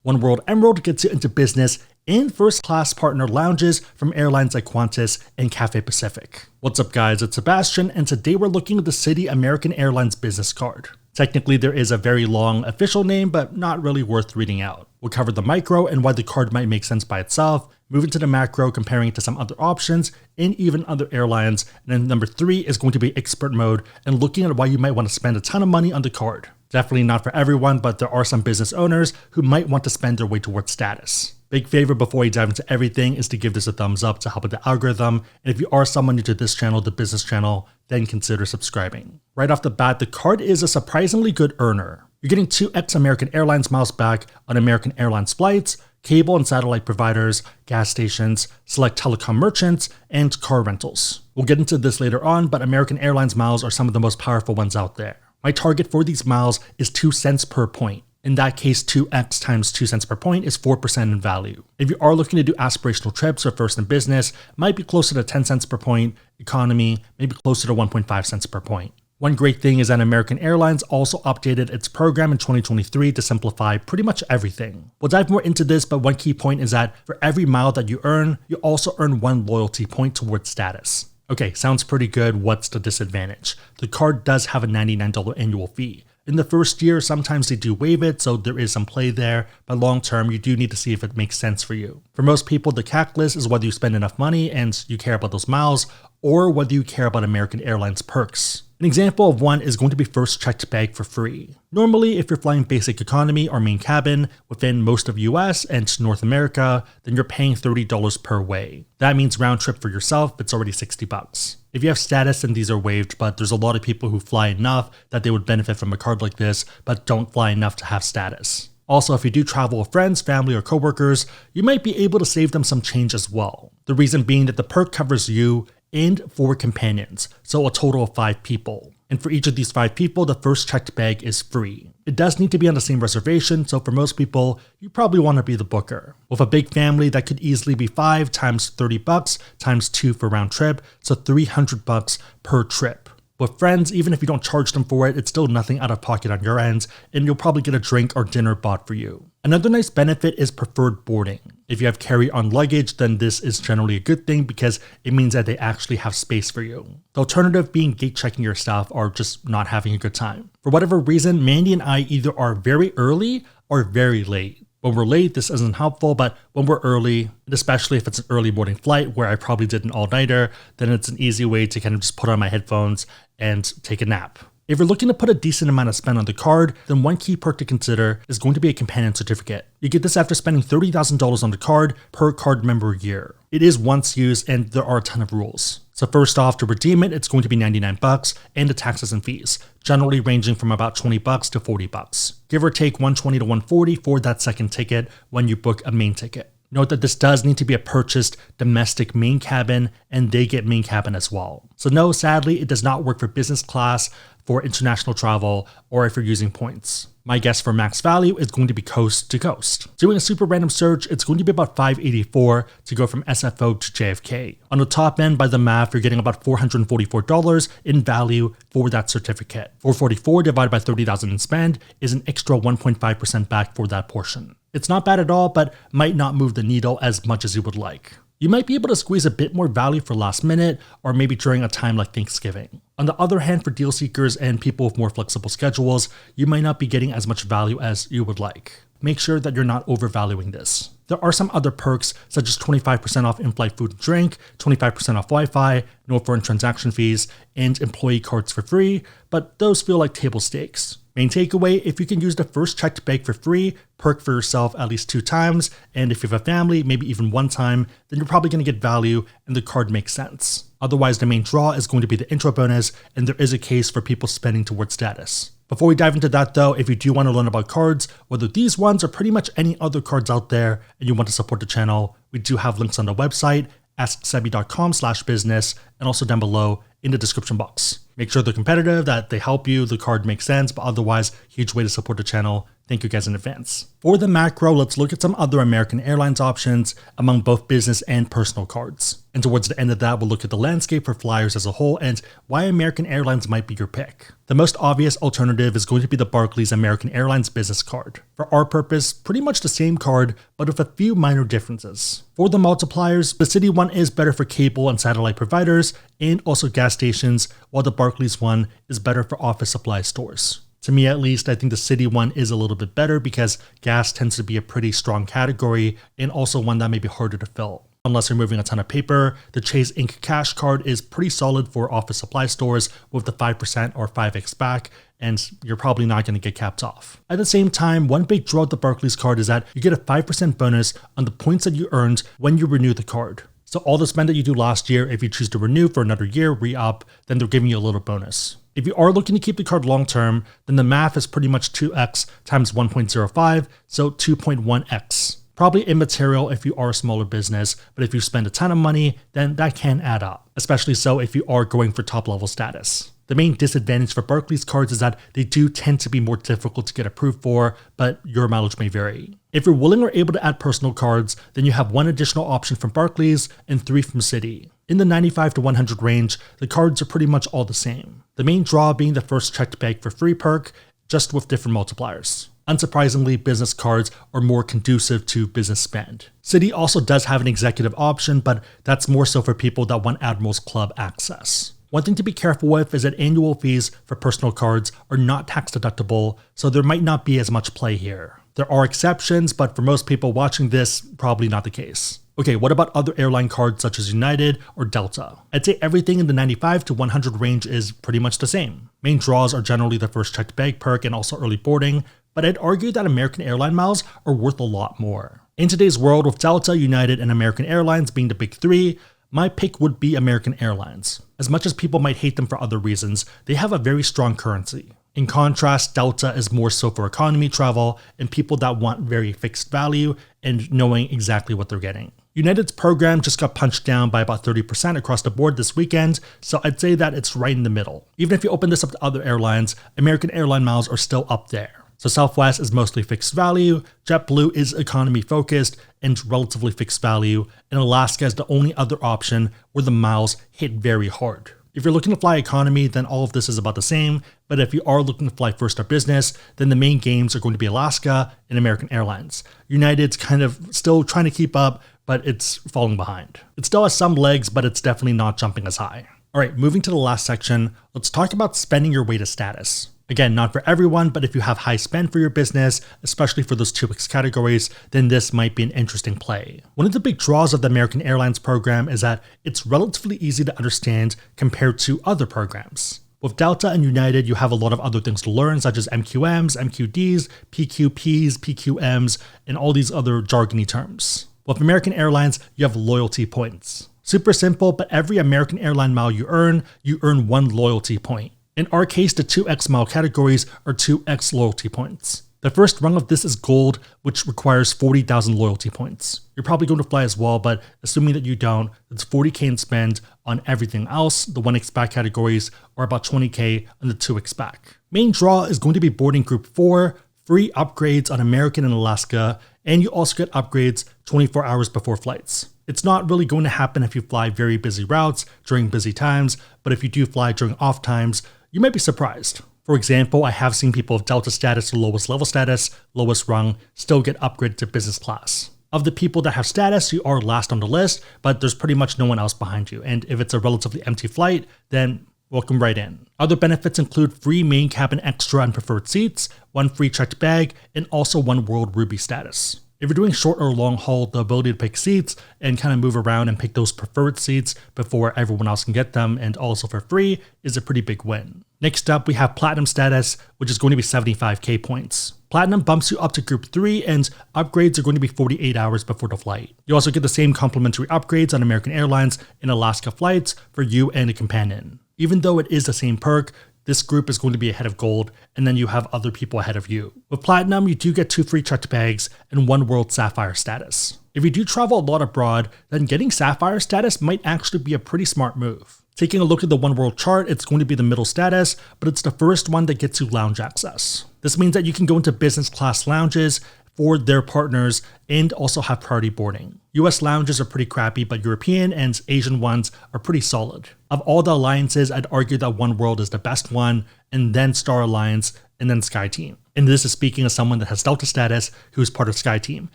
One World Emerald gets you into business in first-class partner lounges from airlines like Qantas and Cathay Pacific. What's up guys, it's Sebastian, and today we're looking at the Citi American Airlines business card. Technically there is a very long official name, but not really worth reading out. We'll cover the micro and why the card might make sense by itself, move into the macro comparing it to some other options and even other airlines, and then number 3 is going to be expert mode and looking at why you might want to spend a ton of money on the card. Definitely not for everyone, but there are some business owners who might want to spend their way towards status. Big favor before you dive into everything is to give this a thumbs up to help with the algorithm, and if you are someone new to this channel, the business channel, then consider subscribing. Right off the bat, the card is a surprisingly good earner. You're getting 2x American Airlines miles back on American Airlines flights, cable and satellite providers, gas stations, select telecom merchants, and car rentals. We'll get into this later on, but American Airlines miles are some of the most powerful ones out there. My target for these miles is 2 cents per point. In that case, 2x times 2 cents per point is 4% in value. If you are looking to do aspirational trips or first in business, might be closer to 10 cents per point, economy, maybe closer to 1.5 cents per point. One great thing is that American Airlines also updated its program in 2023 to simplify pretty much everything. We'll dive more into this, but one key point is that for every mile that you earn, you also earn 1 loyalty point towards status. Okay, sounds pretty good. What's the disadvantage? The card does have a $99 annual fee. In the first year, sometimes they do waive it, so there is some play there, but long term, you do need to see if it makes sense for you. For most people, the calculus is whether you spend enough money and you care about those miles, or whether you care about American Airlines perks. An example of one is going to be first checked bag for free. Normally, if you're flying basic economy or main cabin within most of US and North America, then you're paying $30 per way. That means round trip for yourself, it's already $60. If you have status, then these are waived, but there's a lot of people who fly enough that they would benefit from a card like this, but don't fly enough to have status. Also, if you do travel with friends, family, or coworkers, you might be able to save them some change as well. The reason being that the perk covers you and 4 companions, so a total of 5 people. And for each of these 5 people, the first checked bag is free. It does need to be on the same reservation, so for most people, you probably want to be the booker. With a big family, that could easily be 5 times $30 times 2 for round trip, so $300 per trip. With friends, even if you don't charge them for it, it's still nothing out of pocket on your end, and you'll probably get a drink or dinner bought for you. Another nice benefit is preferred boarding. If you have carry-on luggage, then this is generally a good thing because it means that they actually have space for you. The alternative being gate checking your stuff or just not having a good time. For whatever reason, Mandy and I either are very early or very late. When we're late, this isn't helpful, but when we're early, and especially if it's an early morning flight where I probably did an all-nighter, then it's an easy way to kind of just put on my headphones and take a nap. If you're looking to put a decent amount of spend on the card, then one key perk to consider is going to be a companion certificate. You get this after spending $30,000 on the card per card member year. It is once used and there are a ton of rules. So first off, to redeem it, it's going to be $99 and the taxes and fees, generally ranging from about $20 to $40. Give or take $120 to $140 for that second ticket when you book a main ticket. Note that this does need to be a purchased domestic main cabin and they get main cabin as well. So no, sadly, it does not work for business class, for international travel, or if you're using points. My guess for max value is going to be coast to coast. Doing a super random search, it's going to be about $584 to go from SFO to JFK. On the top end, by the math, you're getting about $444 in value for that certificate. $444 divided by 30,000 in spend is an extra 1.5% back for that portion. It's not bad at all, but might not move the needle as much as you would like. You might be able to squeeze a bit more value for last minute or maybe during a time like Thanksgiving. On the other hand, for deal seekers and people with more flexible schedules, you might not be getting as much value as you would like. Make sure that you're not overvaluing this. There are some other perks such as 25% off in-flight food and drink, 25% off Wi-Fi, no foreign transaction fees, and employee cards for free, but those feel like table stakes. Main takeaway, if you can use the first checked bag for free, perk for yourself at least 2 times, and if you have a family, maybe even 1 time, then you're probably going to get value and the card makes sense. Otherwise, the main draw is going to be the intro bonus, and there is a case for people spending towards status. Before we dive into that though, if you do want to learn about cards, whether these ones or pretty much any other cards out there, and you want to support the channel, we do have links on the website, asksebby.com/business, and also down below in the description box. Make sure they're competitive, that they help you, the card makes sense, but otherwise, huge way to support the channel. Thank you guys in advance. For the macro, let's look at some other American Airlines options among both business and personal cards. And towards the end of that, we'll look at the landscape for flyers as a whole and why American Airlines might be your pick. The most obvious alternative is going to be the Barclays American Airlines business card. For our purpose, pretty much the same card, but with a few minor differences. For the multipliers, the Citi one is better for cable and satellite providers and also gas stations, while the Barclays one is better for office supply stores. To me at least, I think the Citi one is a little bit better because gas tends to be a pretty strong category and also one that may be harder to fill. Unless you're moving a ton of paper, the Chase Ink Cash card is pretty solid for office supply stores with the 5% or 5x back, and you're probably not going to get capped off. At the same time, one big draw of the Barclays card is that you get a 5% bonus on the points that you earned when you renew the card. So all the spend that you do last year, if you choose to renew for another year, re-up, then they're giving you a little bonus. If you are looking to keep the card long term, then the math is pretty much 2x times 1.05, so 2.1x. Probably immaterial if you are a smaller business, but if you spend a ton of money, then that can add up, especially so if you are going for top level status. The main disadvantage for Barclays cards is that they do tend to be more difficult to get approved for, but your mileage may vary. If you're willing or able to add personal cards, then you have one additional option from Barclays and 3 from Citi. In the 95 to 100 range, the cards are pretty much all the same. The main draw being the first checked bag for free perk, just with different multipliers. Unsurprisingly, business cards are more conducive to business spend. Citi also does have an executive option, but that's more so for people that want Admirals Club access. One thing to be careful with is that annual fees for personal cards are not tax deductible, so there might not be as much play here. There are exceptions, but for most people watching this, probably not the case. Okay, what about other airline cards such as United or Delta? I'd say everything in the 95 to 100 range is pretty much the same. Main draws are generally the first checked bag perk and also early boarding, but I'd argue that American Airline miles are worth a lot more. In today's world, with Delta, United, and American Airlines being the big three, my pick would be American Airlines. As much as people might hate them for other reasons, they have a very strong currency. In contrast, Delta is more so for economy travel and people that want very fixed value and knowing exactly what they're getting. United's program just got punched down by about 30% across the board this weekend, so I'd say that it's right in the middle. Even if you open this up to other airlines, American Airline miles are still up there. So Southwest is mostly fixed value, JetBlue is economy focused and relatively fixed value, and Alaska is the only other option where the miles hit very hard. If you're looking to fly economy, then all of this is about the same, but if you are looking to fly first or business, then the main games are going to be Alaska and American Airlines. United's kind of still trying to keep up, but it's falling behind. It still has some legs, but it's definitely not jumping as high. All right, moving to the last section, let's talk about spending your way to status. Again, not for everyone, but if you have high spend for your business, especially for those 2x categories, then this might be an interesting play. One of the big draws of the American Airlines program is that it's relatively easy to understand compared to other programs. With Delta and United, you have a lot of other things to learn, such as MQMs, MQDs, PQPs, PQMs, and all these other jargony terms. With American Airlines, you have loyalty points. Super simple, but every American Airline mile you earn 1 loyalty point. In our case, the 2x mile categories are 2x loyalty points. The first rung of this is gold, which requires 40,000 loyalty points. You're probably going to fly as well, but assuming that you don't, it's 40k in spend on everything else. The 1x back categories are about 20k on the 2x back. Main draw is going to be boarding group 4, free upgrades on American and Alaska, and you also get upgrades 24 hours before flights. It's not really going to happen if you fly very busy routes during busy times, but if you do fly during off times, you might be surprised. For example, I have seen people of Delta status to lowest level status, lowest rung, still get upgraded to business class. Of the people that have status, you are last on the list, but there's pretty much no one else behind you. And if it's a relatively empty flight, then welcome right in. Other benefits include free main cabin extra and preferred seats, 1 free checked bag, and also 1 World Ruby status. If you're doing short or long haul, the ability to pick seats and kind of move around and pick those preferred seats before everyone else can get them and also for free is a pretty big win. Next up, we have Platinum status, which is going to be 75k points. Platinum bumps you up to Group 3 and upgrades are going to be 48 hours before the flight. You also get the same complimentary upgrades on American Airlines and Alaska flights for you and a companion. Even though it is the same perk, this group is going to be ahead of gold, and then you have other people ahead of you. With Platinum, you do get 2 free checked bags and 1 World Sapphire status. If you do travel a lot abroad, then getting Sapphire status might actually be a pretty smart move. Taking a look at the One World chart, it's going to be the middle status, but it's the first one that gets you lounge access. This means that you can go into business class lounges for their partners and also have priority boarding. US lounges are pretty crappy, but European and Asian ones are pretty solid. Of all the alliances, I'd argue that One World is the best one, and then Star Alliance, and then SkyTeam. And this is speaking as someone that has Delta status who's part of SkyTeam.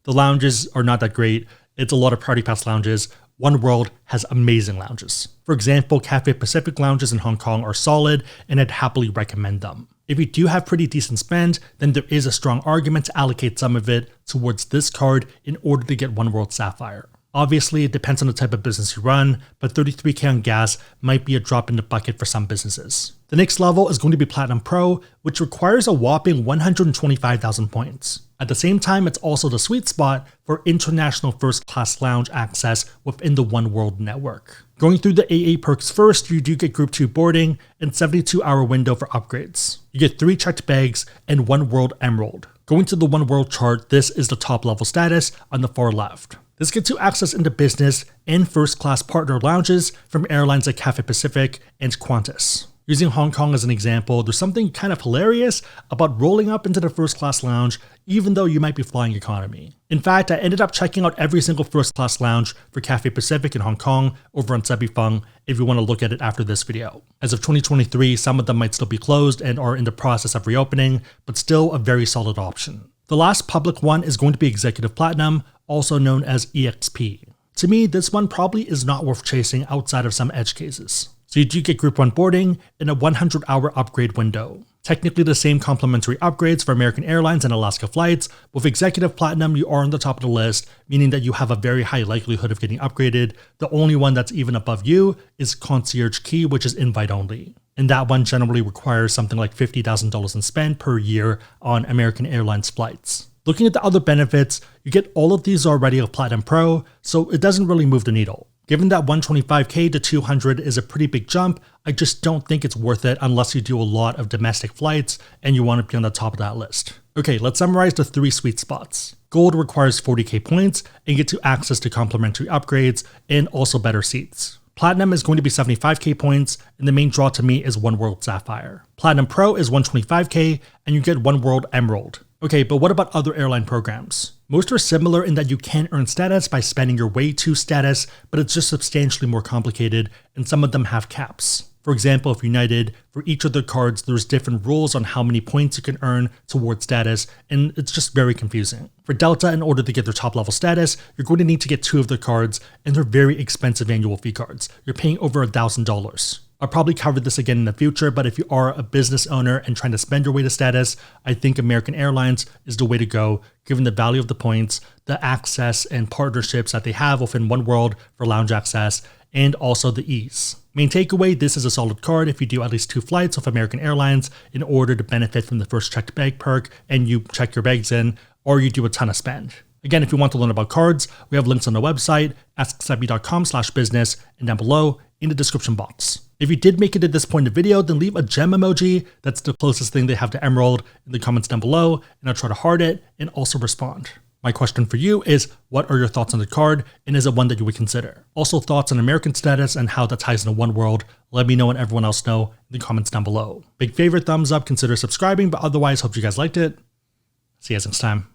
The lounges are not that great. It's a lot of priority pass lounges. One World has amazing lounges. For example, Cathay Pacific lounges in Hong Kong are solid, and I'd happily recommend them. If you do have pretty decent spend, then there is a strong argument to allocate some of it towards this card in order to get One World Sapphire. Obviously, it depends on the type of business you run, but $33K on gas might be a drop in the bucket for some businesses. The next level is going to be Platinum Pro, which requires a whopping 125,000 points. At the same time, it's also the sweet spot for international first-class lounge access within the One World network. Going through the AA perks first, you do get Group 2 boarding and 72-hour window for upgrades. You get 3 checked bags and One World Emerald. Going to the One World chart, this is the top level status on the far left. This gets you access into business and first-class partner lounges from airlines like Cathay Pacific and Qantas. Using Hong Kong as an example, there's something kind of hilarious about rolling up into the first-class lounge even though you might be flying economy. In fact, I ended up checking out every single first-class lounge for Cathay Pacific in Hong Kong over on Sebby if you want to look at it after this video. As of 2023, some of them might still be closed and are in the process of reopening, but still a very solid option. The last public one is going to be Executive Platinum, also known as EXP. To me, this one probably is not worth chasing outside of some edge cases. So you do get Group 1 boarding and a 100-hour upgrade window. Technically the same complimentary upgrades for American Airlines and Alaska flights. With Executive Platinum, you are on the top of the list, meaning that you have a very high likelihood of getting upgraded. The only one that's even above you is Concierge Key, which is invite only. And that one generally requires something like $50,000 in spend per year on American Airlines flights. Looking at the other benefits, you get all of these already with Platinum Pro, so it doesn't really move the needle. Given that 125K to 200 is a pretty big jump, I just don't think it's worth it unless you do a lot of domestic flights and you want to be on the top of that list. Okay, let's summarize the 3 sweet spots. Gold requires 40K points and gets you access to complimentary upgrades and also better seats. Platinum is going to be 75K points, and the main draw to me is One World Sapphire. Platinum Pro is 125K, and you get One World Emerald. Okay, but what about other airline programs? Most are similar in that you can earn status by spending your way to status, but it's just substantially more complicated, and some of them have caps. For example, if United, for each of their cards, there's different rules on how many points you can earn towards status, and it's just very confusing. For Delta, in order to get their top level status, you're going to need to get 2 of their cards, and they're very expensive annual fee cards. You're paying over $1,000. I'll probably cover this again in the future, but if you are a business owner and trying to spend your way to status, I think American Airlines is the way to go, given the value of the points, the access and partnerships that they have within One World for lounge access, and also the ease. Main takeaway, this is a solid card if you do at least 2 flights with American Airlines in order to benefit from the first checked bag perk and you check your bags in, or you do a ton of spend. Again, if you want to learn about cards, we have links on the website, asksebby.com/business, and down below in the description box. If you did make it to this point in the video, then leave a gem emoji, that's the closest thing they have to Emerald, in the comments down below, and I'll try to heart it and also respond. My question for you is, what are your thoughts on the card, and is it one that you would consider? Also thoughts on American status and how that ties into One World. Let me know and everyone else know in the comments down below. Big favorite, thumbs up, consider subscribing, but otherwise hope you guys liked it. See you guys next time.